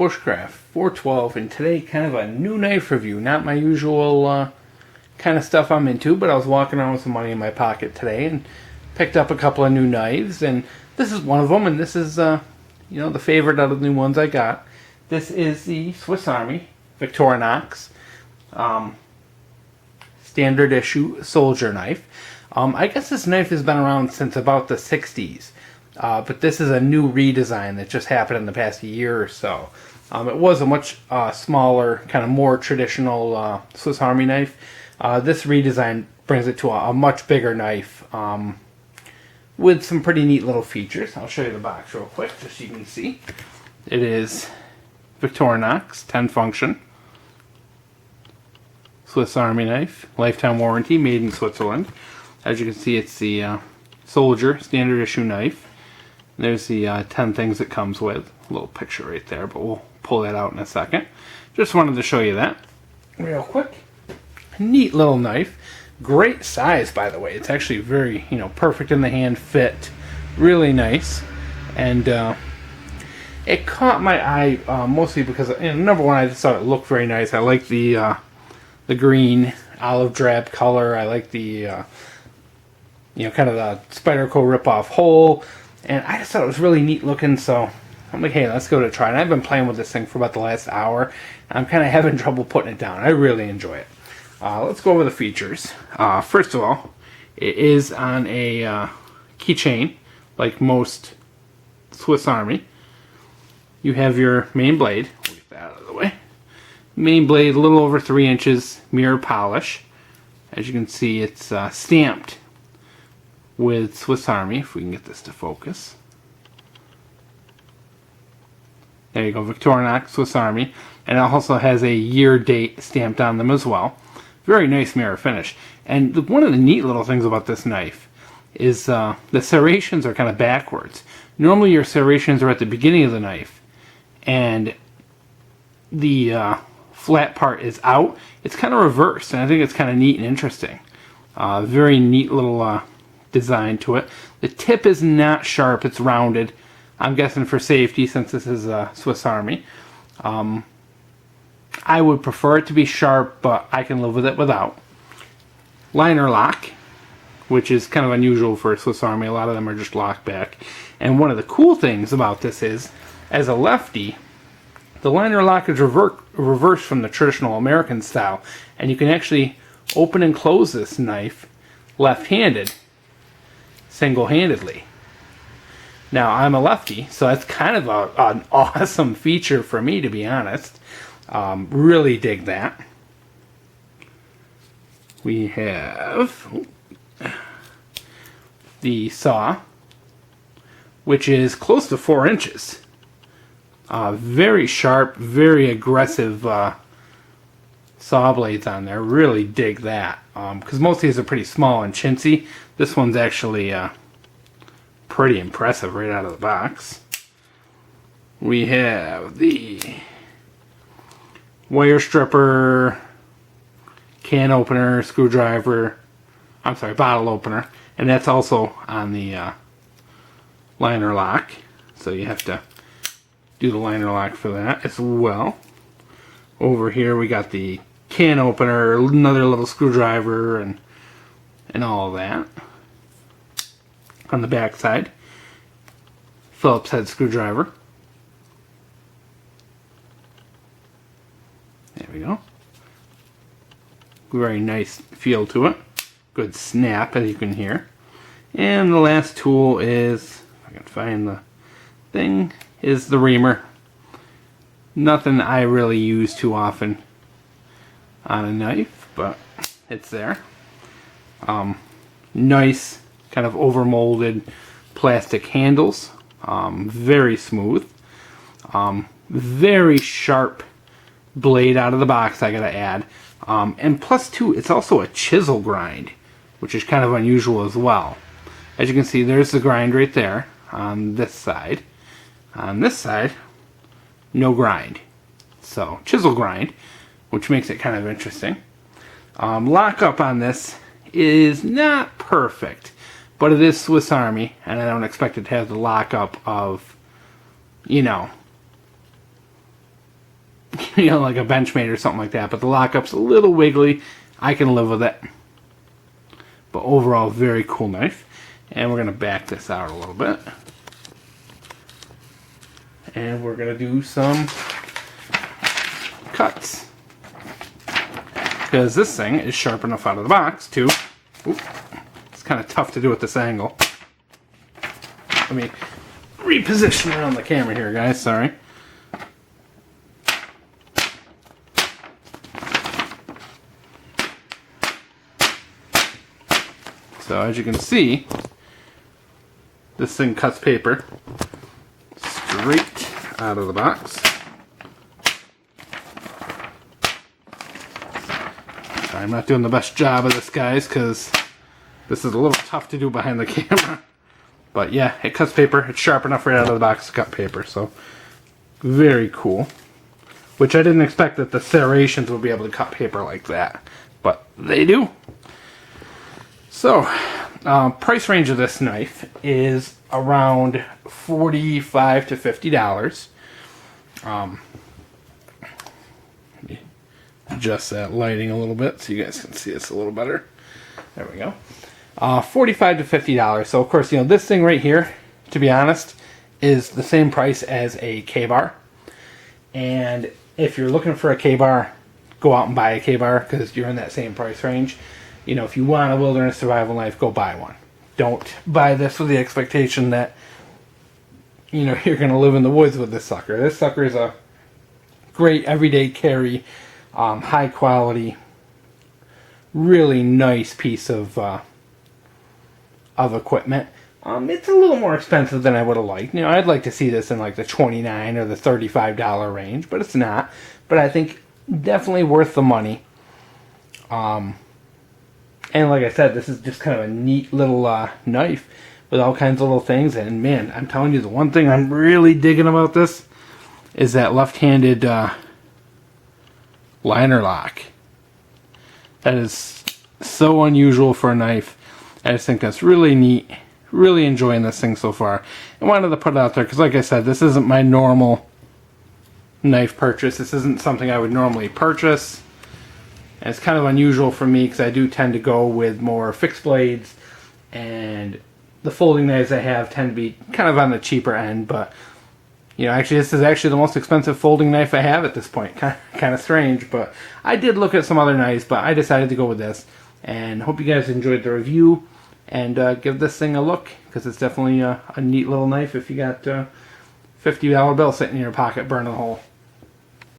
Bushcraft 412, and today kind of a new knife review. Not my usual kind of stuff I'm into, but I was walking around with some money in my pocket today and picked up a couple of new knives, and this is one of them, and this is the favorite out of the new ones I got. This is the Swiss Army Victorinox standard issue soldier knife. I guess this knife has been around since about the 60s. But this is a new redesign that just happened in the past year or so. It was a much smaller, kind of more traditional Swiss Army knife. This redesign brings it to a much bigger knife with some pretty neat little features. I'll show you the box real quick just so you can see. It is Victorinox 10 function Swiss Army knife, lifetime warranty, made in Switzerland. As you can see, it's the soldier standard issue knife. There's the 10 things it comes with. A little picture right there, but we'll pull that out in a second. Just wanted to show you that real quick. Neat little knife. Great size, by the way. It's actually very, perfect in the hand fit. Really nice. And it caught my eye mostly because, number one, I just thought it looked very nice. I like the green olive drab color. I like the kind of the Spyderco ripoff hole. And I just thought it was really neat looking, so I'm like, hey, let's give it a try. And I've been playing with this thing for about the last hour. I'm kind of having trouble putting it down. I really enjoy it. Let's go over the features. First of all, it is on a keychain, like most Swiss Army. You have your main blade. We'll get that out of the way. Main blade, a little over 3 inches, mirror polish. As you can see, it's stamped with Swiss Army, if we can get this to focus. There you go, Victorinox, Swiss Army. And it also has a year date stamped on them as well. Very nice mirror finish. And one of the neat little things about this knife is the serrations are kind of backwards. Normally your serrations are at the beginning of the knife, and the flat part is out. It's kind of reversed, and I think it's kind of neat and interesting. Very neat little design to it. The tip is not sharp, it's rounded. I'm guessing for safety, since this is a Swiss Army. I would prefer it to be sharp, but I can live with it without. Liner lock, which is kind of unusual for a Swiss Army. A lot of them are just locked back. And one of the cool things about this is, as a lefty, the liner lock is reversed from the traditional American style, and you can actually open and close this knife left-handed, single-handedly. Now, I'm a lefty, so that's kind of an awesome feature for me, to be honest. Really dig that. We have the saw, which is close to 4 inches. Very sharp, very aggressive saw blades on there. Really dig that. Because most of these are pretty small and chintzy. This one's actually pretty impressive right out of the box. We have the wire stripper, can opener, screwdriver, bottle opener, and that's also on the liner lock, so you have to do the liner lock for that as well. Over here we got the can opener, another little screwdriver, and all of that. On the back side, Phillips head screwdriver. There we go. Very nice feel to it. Good snap, as you can hear. And the last tool is, if I can find the thing, is the Reamer. Nothing I really use too often on a knife, but it's there. Nice kind of overmolded plastic handles. Very smooth. Very sharp blade out of the box, I gotta add. And plus two, it's also a chisel grind, which is kind of unusual as well. As you can see, there's the grind right there on this side. On this side, no grind. So, chisel grind, which makes it kind of interesting. Lockup on this is not perfect, but it is Swiss Army, and I don't expect it to have the lockup of, like, you know, like a Benchmade or something like that. But the lockup's a little wiggly. I can live with it. But overall, very cool knife. And we're going to back this out a little bit. And we're going to do some cuts. Because this thing is sharp enough out of the box to... Oop, it's kind of tough to do at this angle. Let me reposition around the camera here, guys. Sorry. So as you can see, this thing cuts paper straight out of the box. Sorry, I'm not doing the best job of this, guys, because this is a little tough to do behind the camera. But yeah, it cuts paper. It's sharp enough right out of the box to cut paper. So very cool. Which I didn't expect that the Serrations would be able to cut paper like that. But they do. So, price range of this knife is around $45 to $50. Let me adjust that lighting a little bit so you guys can see this a little better. There we go. $45 to $50. So, of course, you know, this thing right here, to be honest, is the same price as a K-bar. And if you're looking for a K-bar, go out and buy a K-bar because you're in that same price range. You know, if you want a wilderness survival knife, go buy one. Don't buy this with the expectation that, you know, you're going to live in the woods with this sucker. This sucker is a great everyday carry, high quality, really nice piece of equipment. It's a little more expensive than I would have liked. You know, I'd like to see this in like the $29 or the $35 range, but it's not. But I think definitely worth the money. And like I said, this is just kind of a neat little knife with all kinds of little things. And man, I'm telling you, the one thing I'm really digging about this is that left-handed liner lock. That is so unusual for a knife. I just think that's really neat. Really enjoying this thing so far. I wanted to put it out there because, like I said, this isn't my normal knife purchase. This isn't something I would normally purchase. And it's kind of unusual for me because I do tend to go with more fixed blades, and the folding knives I have tend to be kind of on the cheaper end. But you know, actually, this is actually the most expensive folding knife I have at this point. Kind of strange, but I did look at some other knives, but I decided to go with this. And hope you guys enjoyed the review, and give this thing a look because it's definitely a neat little knife if you got a $50 bill sitting in your pocket burning a hole.